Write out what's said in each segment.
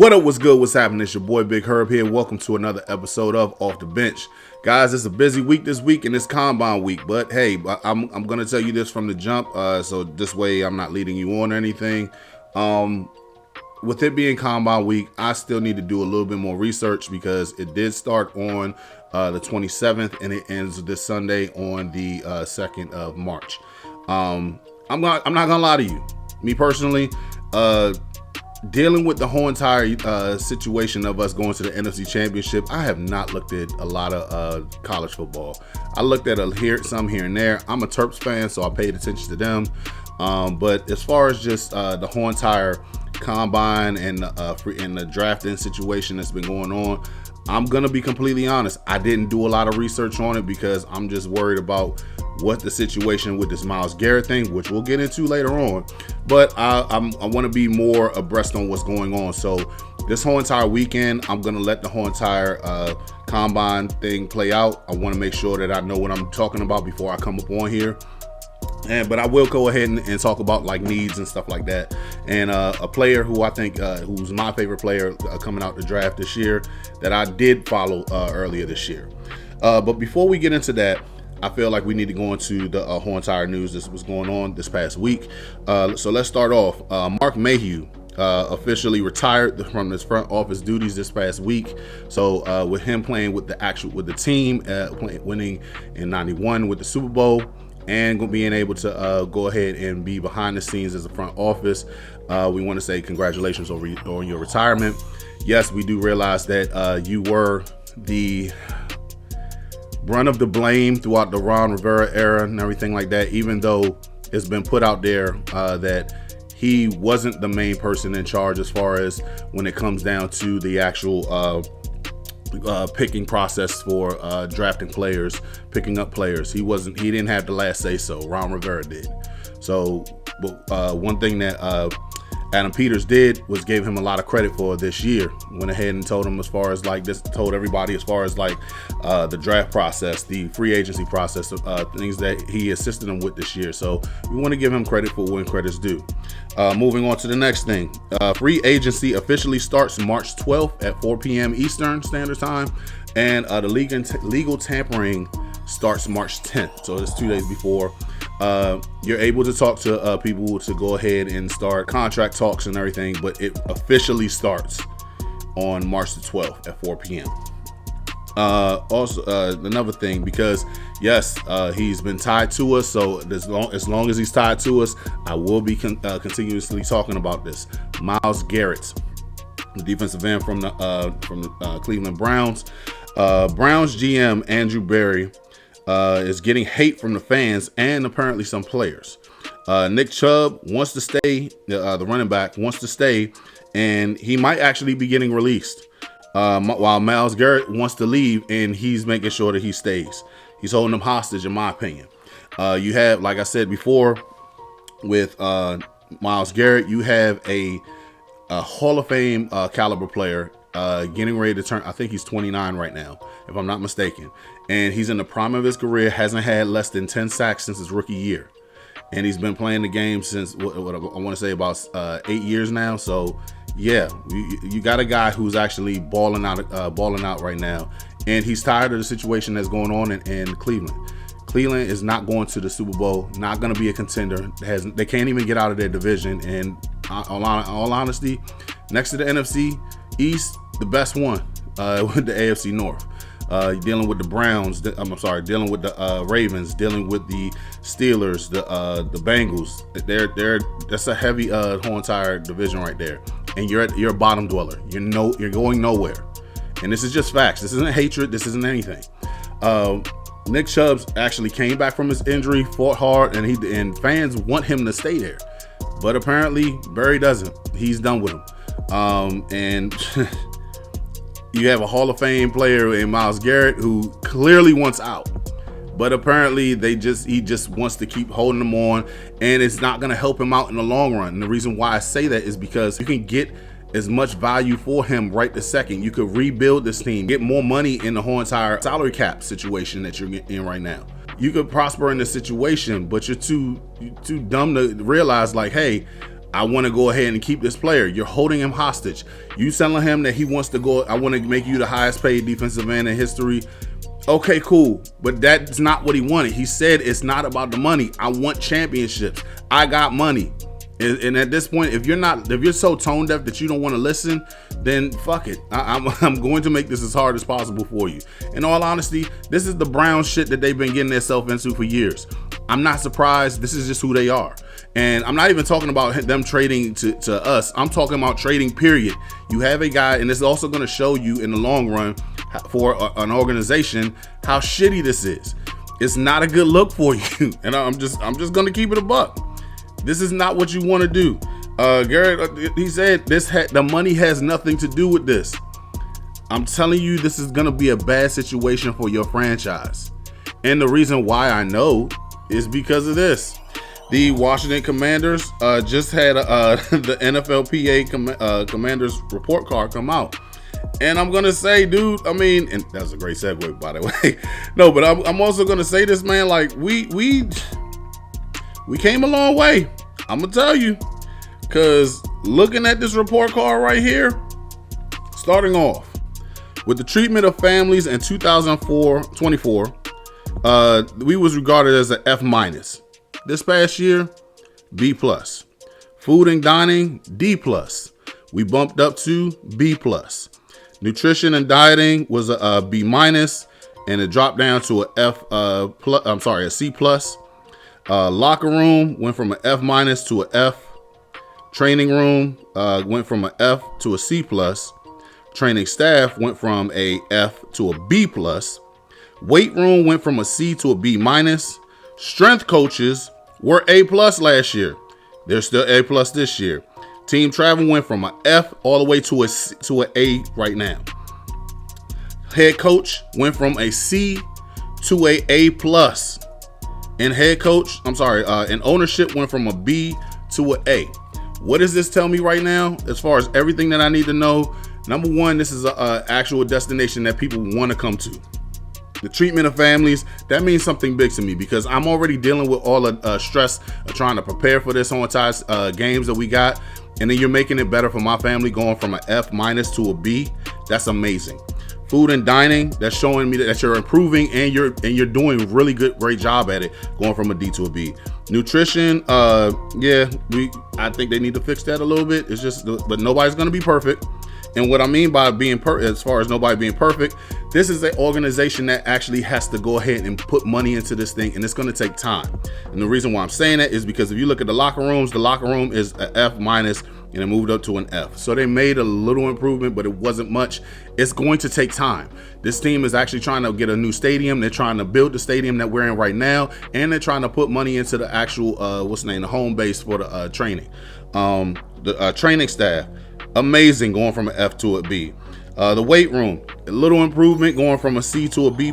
What up, what's good, what's happening? It's your boy Big Herb here. Welcome to another episode of Off the Bench. Guys, it's a busy week this week and it's Combine week, but hey, I'm going to tell you this from the jump, so this way I'm not leading you on or anything. With it being Combine week, I still need to do a little bit more research because it did start on the 27th and it ends this Sunday on the 2nd of March. I'm not gonna lie to you. Me personally, dealing with the whole entire situation of us going to the NFC Championship, I have not looked at a lot of college football. I looked at some here and there. I'm a Terps fan, so I paid attention to them. But as far as just the whole entire combine and the drafting situation that's been going on, I'm gonna be completely honest. I didn't do a lot of research on it because I'm just worried about what the situation with this Myles Garrett thing, which we'll get into later on. But I want to be more abreast on what's going on. So this whole entire weekend, I'm gonna let the whole entire combine thing play out. I want to make sure that I know what I'm talking about before I come up on here. But I will go ahead and talk about like needs and stuff like that. And a player who I think who's my favorite player coming out the draft this year that I did follow earlier this year. But before we get into that, I feel like we need to go into the whole entire news that was going on this past week. So let's start off. Mark Mayhew officially retired from his front office duties this past week. So with him playing with the team, winning in '91 with the Super Bowl, and being able to go ahead and be behind the scenes as a front office, we want to say congratulations on your retirement. Yes, we do realize that you were the brunt of the blame throughout the Ron Rivera era and everything like that, even though it's been put out there that he wasn't the main person in charge as far as when it comes down to the actual picking process for drafting players, picking up players. He didn't have the last say so. Ron Rivera did. So one thing that Adam Peters did was gave him a lot of credit for this year. Went ahead and told him told everybody as far as like the draft process, the free agency process, things that he assisted him with this year. So we want to give him credit for when credit's due. Moving on to the next thing. Free agency officially starts March 12th at 4 p.m. Eastern Standard Time. And the legal tampering starts March 10th. So it's 2 days before. You're able to talk to people to go ahead and start contract talks and everything, but it officially starts on March the 12th at 4 p.m. Also, another thing, because yes, he's been tied to us, so as long as he's tied to us, I will be continuously talking about this. Myles Garrett, the defensive end from the Cleveland Browns. Browns GM Andrew Berry is getting hate from the fans and apparently some players. Nick Chubb wants to stay, the running back wants to stay, and he might actually be getting released. While Myles Garrett wants to leave, and he's making sure that he stays. He's holding him hostage, in my opinion. You have, like I said before, with Myles Garrett, you have a Hall of Fame caliber player getting ready to turn. I think he's 29 right now, if I'm not mistaken. And he's in the prime of his career, hasn't had less than 10 sacks since his rookie year. And he's been playing the game since, what I want to say, about 8 years now. So, yeah, you got a guy who's actually balling out right now. And he's tired of the situation that's going on in Cleveland. Cleveland is not going to the Super Bowl, not going to be a contender. They can't even get out of their division. And all honesty, next to the NFC East, the best one with the AFC North. Dealing with the Browns, dealing with the Ravens, dealing with the Steelers, the Bengals. That's a heavy whole entire division right there. And you're a bottom dweller. You're going nowhere. And this is just facts. This isn't hatred. This isn't anything. Nick Chubb actually came back from his injury, fought hard, and fans want him to stay there. But apparently Barry doesn't. He's done with him. And you have a Hall of Fame player in Myles Garrett who clearly wants out. But apparently he just wants to keep holding them on, and it's not going to help him out in the long run. And the reason why I say that is because you can get as much value for him right this second. You could rebuild this team, get more money in the whole entire salary cap situation that you're in right now. You could prosper in this situation, but you're too dumb to realize, like, hey, I want to go ahead and keep this player. You're holding him hostage. You telling him that he wants to go, I want to make you the highest paid defensive end in history. Okay, cool. But that's not what he wanted. He said it's not about the money. I want championships. I got money. And at this point, if you're so tone deaf that you don't want to listen, then fuck it. I'm going to make this as hard as possible for you. In all honesty, this is the Brown shit that they've been getting themselves into for years. I'm not surprised. This is just who they are. And I'm not even talking about them trading to us. I'm talking about trading, period. You have a guy, and it's also going to show you in the long run for an organization how shitty this is. It's not a good look for you. And I'm just going to keep it a buck. This is not what you want to do. Garrett, he said the money has nothing to do with this. I'm telling you, this is going to be a bad situation for your franchise. And the reason why I know is because of this. The Washington Commanders just had the NFLPA Commanders report card come out. And I'm going to say, dude, I mean, and that's a great segue, by the way. No, but I'm also going to say this, man, like we came a long way. I'm going to tell you, because looking at this report card right here, starting off with the treatment of families in 2024, we was regarded as an F-. This past year, B+. Food and dining, D+. We bumped up to B+. Nutrition and dieting was a B-, and it dropped down to a C+. Locker room went from an F- to an F. Training room went from an F to a C+. Training staff went from a F to a B+. Weight room went from a C to a B-. Strength coaches were A+ last year. They're still A+ this year. Team travel went from an F all the way to an A right now. Head coach went from a C to a A+. And and ownership went from a B to an A. What does this tell me right now? As far as everything that I need to know, number one, this is an actual destination that people want to come to. The treatment of families, that means something big to me, because I'm already dealing with all the stress of trying to prepare for this whole entire games that we got. And then you're making it better for my family, going from an F- to a B. That's amazing. Food and dining, that's showing me that you're improving and you're doing really great job at it, going from a D to a B. Nutrition, I think they need to fix that a little bit. It's just, but nobody's going to be perfect. And what I mean by being as far as nobody being perfect, this is an organization that actually has to go ahead and put money into this thing, and it's going to take time. And the reason why I'm saying that is because if you look at the locker room is an F-, and it moved up to an F. So they made a little improvement, but it wasn't much. It's going to take time. This team is actually trying to get a new stadium. They're trying to build the stadium that we're in right now, and they're trying to put money into the actual the home base for the training. The training staff, amazing, going from an F to a B. The weight room, a little improvement, going from a C to a B-.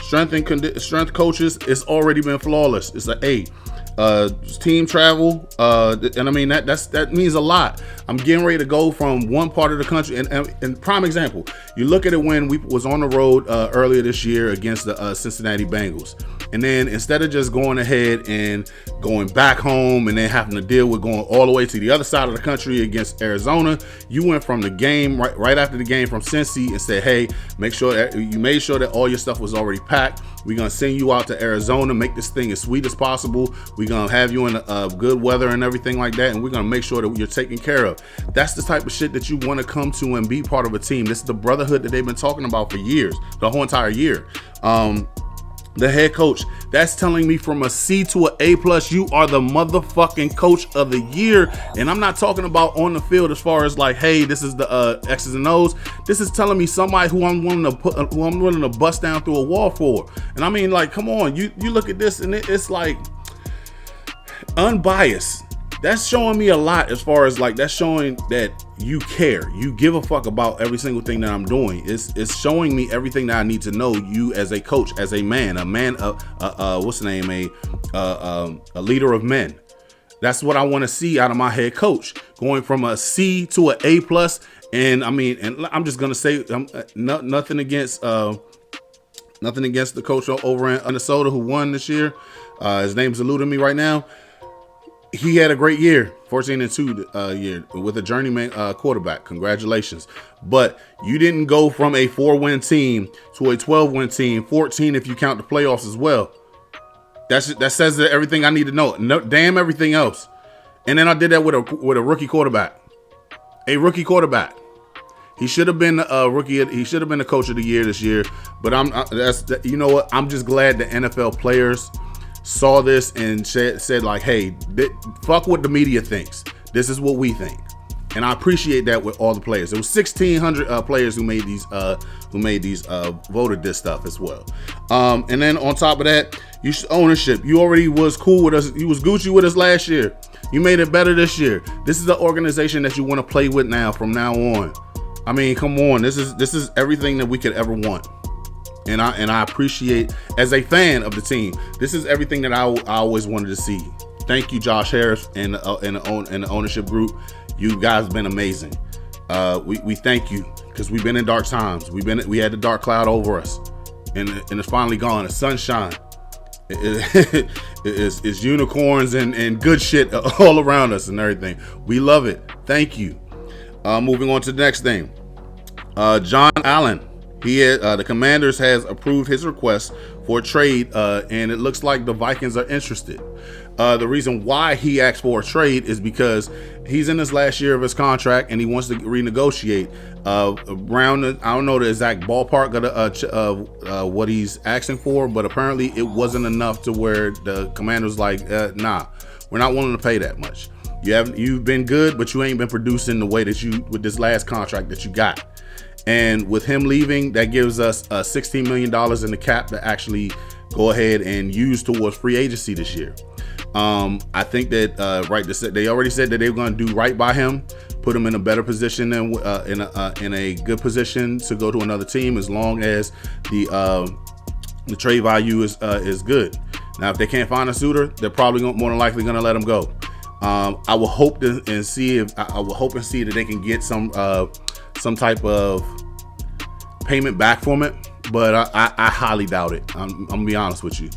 Strength coaches, it's already been flawless. It's an A. Team travel, and I mean that means a lot. I'm getting ready to go from one part of the country, and prime example, you look at it when we was on the road earlier this year against the Cincinnati Bengals, and then instead of just going ahead and going back home and then having to deal with going all the way to the other side of the country against Arizona, you went from the game right after the game from Cincy and said, hey, make sure that all your stuff was already packed. We're going to send you out to Arizona, make this thing as sweet as possible. We're going to have you in good weather and everything like that, and we're going to make sure that you're taken care of. That's the type of shit that you want to come to and be part of a team. This is the brotherhood that they've been talking about for years, the whole entire year. The head coach, that's telling me from a C to an A+, you are the motherfucking coach of the year. And I'm not talking about on the field as far as like, hey, this is the X's and O's. This is telling me somebody who I'm willing to bust down through a wall for. And I mean, like, come on, you look at this and it's like unbiased. That's showing me a lot, as far as like, that's showing that you care, you give a fuck about every single thing that I'm doing. It's showing me everything that I need to know you as a coach, as a man, a leader of men. That's what I want to see out of my head coach, going from a C to an A+. And I mean, and I'm just gonna say, nothing against the coach over in Minnesota who won this year. His name's eluding me right now. he had a great year, 14-2 year with a journeyman quarterback. Congratulations. But you didn't go from a 4-win team to a 12-win team, 14 if you count the playoffs as well. That says everything I need to know. No, damn everything else. And then I did that with a rookie quarterback. A rookie quarterback. He should have been a rookie. He should have been the coach of the year this year. But you know what? I'm just glad the NFL players saw this and said like, hey, fuck what the media thinks. This is what we think. And I appreciate that with all the players. There was 1,600 players who made these voted this stuff as well. And then on top of that, ownership. You already was cool with us. You was Gucci with us last year. You made it better this year. This is the organization that you want to play with now from now on. I mean, come on. This is everything that we could ever want. And I appreciate, as a fan of the team, this is everything that I always wanted to see. Thank you, Josh Harris and the ownership group. You guys have been amazing. We thank you because we've been in dark times. We had the dark cloud over us, and it's finally gone. It's sunshine. It's unicorns and good shit all around us and everything. We love it. Thank you. Moving on to the next thing. John Allen. The Commanders has approved his request for a trade, and it looks like the Vikings are interested. The reason why he asked for a trade is because he's in his last year of his contract and he wants to renegotiate. Around I don't know the exact ballpark of what he's asking for, but apparently it wasn't enough to where the Commanders like, nah, we're not willing to pay that much. You've been good, but you ain't been producing the way that you with this last contract that you got. And with him leaving, that gives us $16 million in the cap to actually go ahead and use towards free agency this year. I think that they already said that they were going to do right by him, put him in a better position and in a good position to go to another team as long as the trade value is good. Now, if they can't find a suitor, they're probably more than likely going to let him go. I will hope and see that they can get some type of payment back from it, but I highly doubt it. I'm gonna be honest with you.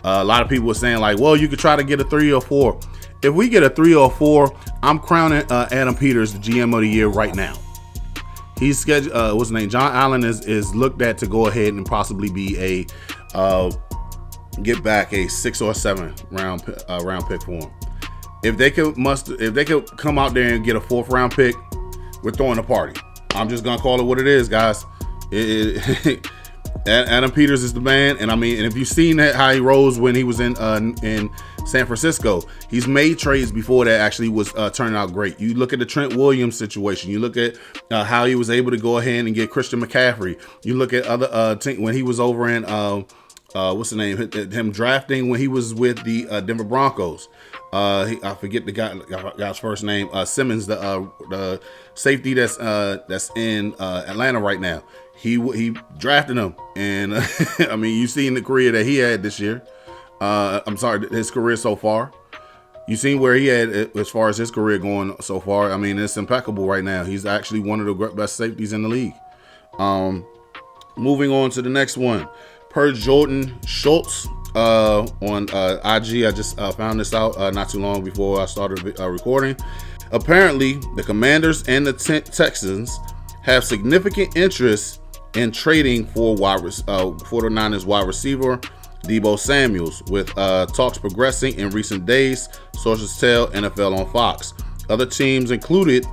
A lot of people were saying like, well, you could try to get a 3 or 4. If we get a 3 or 4, I'm crowning Adam Peters the GM of the year right now. He's scheduled. What's his name? John Allen is looked at to go ahead and possibly be get back a 6 or 7 round pick for him. If they could come out there and get a 4th round pick, we're throwing a party. I'm just gonna call it what it is, guys. Adam Peters is the man, and I mean, and if you've seen how he rose when he was in San Francisco, he's made trades before that actually was turning out great. You look at the Trent Williams situation. You look at how he was able to go ahead and get Christian McCaffrey. You look at other when he was over in what's the name? Him drafting when he was with the Denver Broncos. I forget the guy's first name. Simmons, the safety that's in Atlanta right now. He drafted him, and I mean, you've seen the career that he had this year. I'm sorry, his career so far. You've seen where he had as far as his career going so far. I mean, it's impeccable right now. He's actually one of the best safeties in the league. Moving on to the next one. Per Jordan Schultz on IG, I just found this out not too long before I started recording. Apparently, the Commanders and the Texans have significant interest in trading for 49ers wide receiver Deebo Samuels, with talks progressing in recent days, sources tell NFL on Fox. Other teams included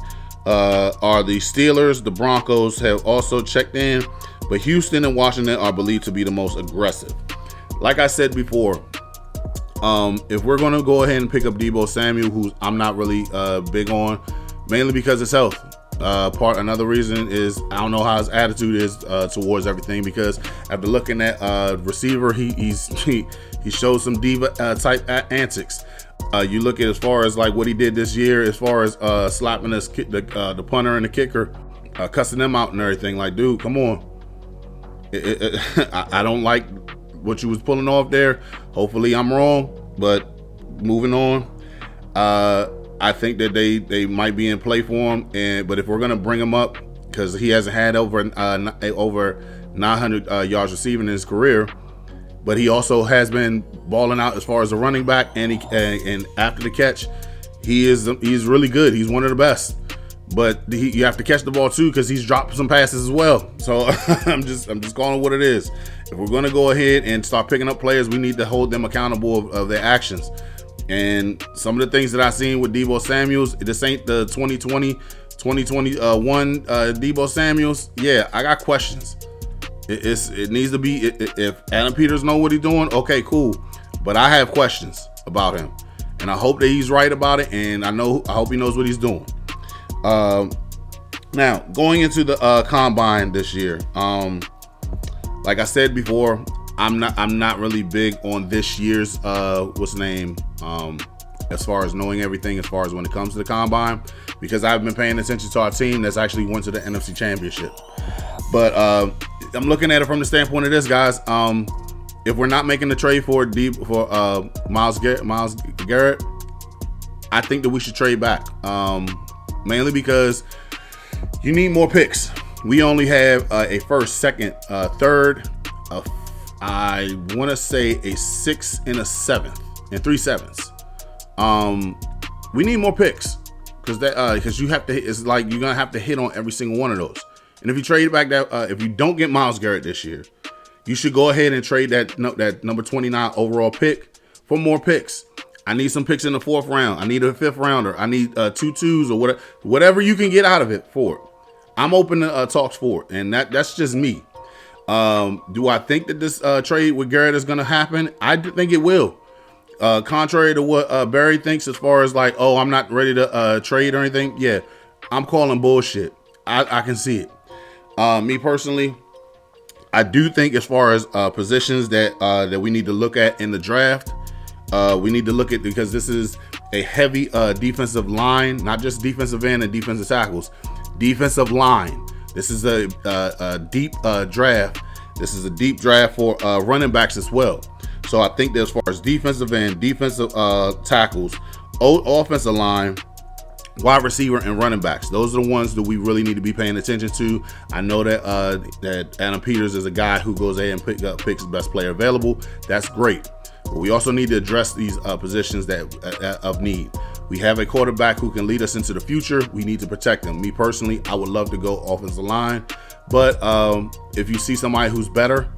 are the Steelers. The Broncos have also checked in, but Houston and Washington are believed to be the most aggressive. Like I said before, if we're going to go ahead and pick up Deebo Samuel, who I'm not really big on, mainly because it's health. Another reason is I don't know how his attitude is towards everything, because after looking at receiver, he shows some diva type antics. You look at as far as like what he did this year, as far as slapping the punter and the kicker, cussing them out and everything. Like, dude, come on. I don't like what you was pulling off there. Hopefully I'm wrong, but moving on. I think that they might be in play for him, but if we're gonna bring him up, because he hasn't had over 900 yards receiving in his career, but he also has been balling out as far as a running back, and after the catch, He's really good. He's one of the best. But you have to catch the ball too, because he's dropped some passes as well. So I'm just calling it what it is. If we're going to go ahead and start picking up players, we need to hold them accountable of their actions. And some of the things that I've seen with Deebo Samuels, this ain't the 2021 Deebo Samuels. Yeah, I got questions. It needs to be, if Adam Peters know what he's doing, okay, cool. But I have questions about him, and I hope that he's right about it. And I hope he knows what he's doing. Now going into the combine this year, like I said before, I'm not really big on this year's as far as knowing everything as far as when it comes to the combine, because I've been paying attention to our team that's actually went to the NFC Championship. But I'm looking at it from the standpoint of this, guys. If we're not making the trade for Myles Garrett, I think that we should trade back. Mainly because you need more picks. We only have a first, second, third, I want to say a 6th and a 7th, and 3 7ths. We need more picks, because you have to. It's like you're gonna have to hit on every single one of those. And if you trade back if you don't get Myles Garrett this year, you should go ahead and trade that number 29 overall pick for more picks. I need some picks in the 4th round. I need a 5th rounder. I need 2 2s or whatever you can get out of it for it. I'm open to talks for it, and that's just me. Do I think that this trade with Garrett is going to happen? I think it will. Contrary to what Barry thinks, as far as like, oh, I'm not ready to trade or anything. Yeah, I'm calling bullshit. I can see it. Me personally, I do think as far as positions that we need to look at in the draft. We need to look at, because this is a heavy defensive line, not just defensive end and defensive tackles, defensive line. This is a deep draft. This is a deep draft for running backs as well. So I think that as far as defensive end, defensive tackles, offensive line, wide receiver, and running backs, those are the ones that we really need to be paying attention to. I know that Adam Peters is a guy who goes ahead and picks the best player available. That's great. But we also need to address these positions that of need. We have a quarterback who can lead us into the future. We need to protect him. Me personally, I would love to go offensive line. But if you see somebody who's better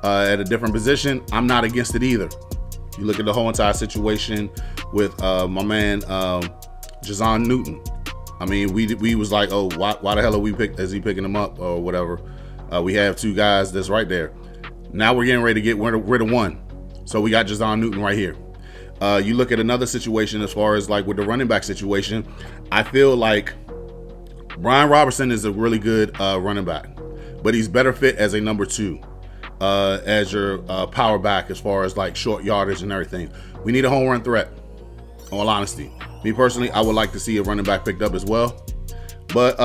at a different position, I'm not against it either. You look at the whole entire situation with my man Jazon Newton. I mean, we was like, oh, why the hell is he picking him up or whatever? We have 2 guys that's right there. Now we're getting ready to get rid of one. So we got Jazon Newton right here. You look at another situation as far as like with the running back situation. I feel like Brian Robertson is a really good running back, but he's better fit as a number 2, as your power back as far as like short yardage and everything. We need a home run threat, in all honesty. Me personally, I would like to see a running back picked up as well. But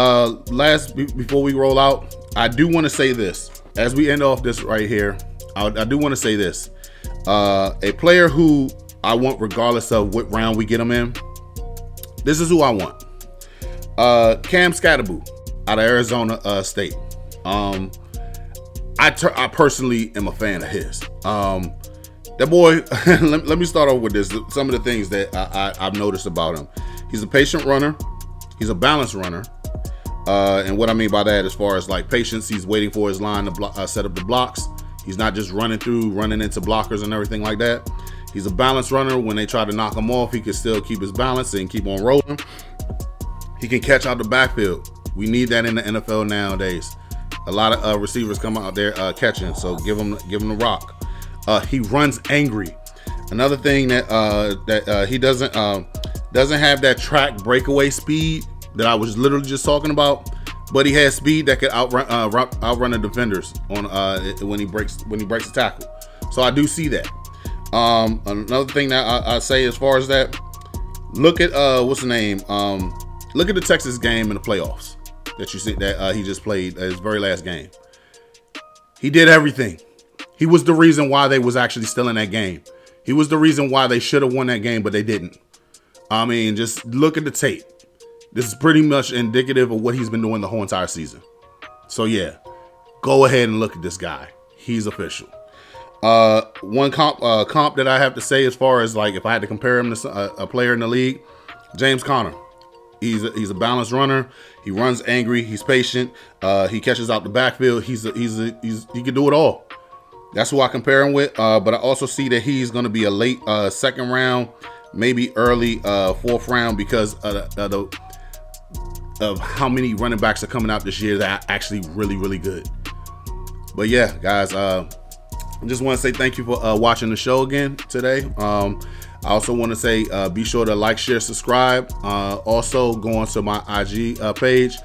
before we roll out, I do want to say this. As we end off this right here, I do want to say this. A player who I want, regardless of what round we get him in, this is who I want. Cam Scatterboo out of Arizona State. I personally am a fan of his. That boy, let me start off with this. Some of the things that I've noticed about him. He's a patient runner. He's a balanced runner. And what I mean by that, as far as like patience, he's waiting for his line to set up the blocks. He's not just running into blockers and everything like that. He's a balanced runner. When they try to knock him off, he can still keep his balance and keep on rolling. He can catch out the backfield. We need that in the NFL nowadays. A lot of receivers come out there catching, so give him the rock. He runs angry. Another thing that he doesn't have that track breakaway speed that I was literally just talking about, but he has speed that could outrun the defenders on when he breaks the tackle. So I do see that. Another thing that I say as far as that, look at what's the name? Look at the Texas game in the playoffs that you see that he just played his very last game. He did everything. He was the reason why they was actually still in that game. He was the reason why they should have won that game, but they didn't. I mean, just look at the tape. This is pretty much indicative of what he's been doing the whole entire season. So yeah, go ahead and look at this guy. He's official. One comp that I have to say, as far as like if I had to compare him to a player in the league, James Conner. He's a balanced runner. He runs angry. He's patient. He catches out the backfield. He can do it all. That's who I compare him with. But I also see that he's going to be a late second round, maybe early fourth round because of how many running backs are coming out this year that are actually really, really good. But yeah, guys, I just want to say thank you for watching the show again today. I also want to say be sure to like, share, subscribe. Also go on to my IG page,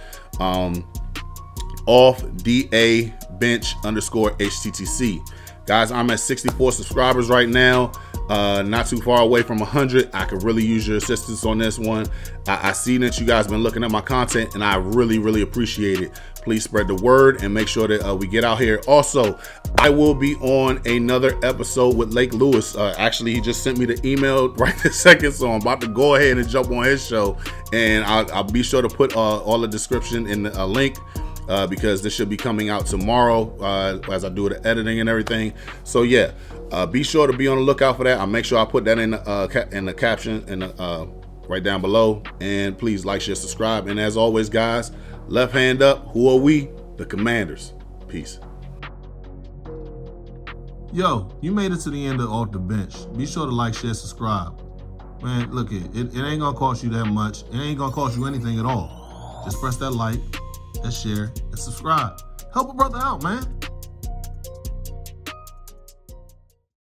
off DA bench _HTTC. Guys, I'm at 64 subscribers right now. Not too far away from 100. I could really use your assistance on this one. I see that you guys been looking at my content, and I really, really appreciate it. Please spread the word and make sure that we get out here. Also, I will be on another episode with Lake Lewis. Actually, he just sent me the email right this second, so I'm about to go ahead and jump on his show, and I'll be sure to put all the description in the link. Because this should be coming out tomorrow as I do the editing and everything. So yeah, be sure to be on the lookout for that. I'll make sure I put that in the caption and right down below. And please like, share, subscribe. And as always, guys, left hand up. Who are we? The Commanders. Peace. Yo, you made it to the end of Off the Bench. Be sure to like, share, subscribe. Man, look, it ain't gonna cost you that much. It ain't gonna cost you anything at all. Just press that like, and share, and subscribe. Help a brother out, man.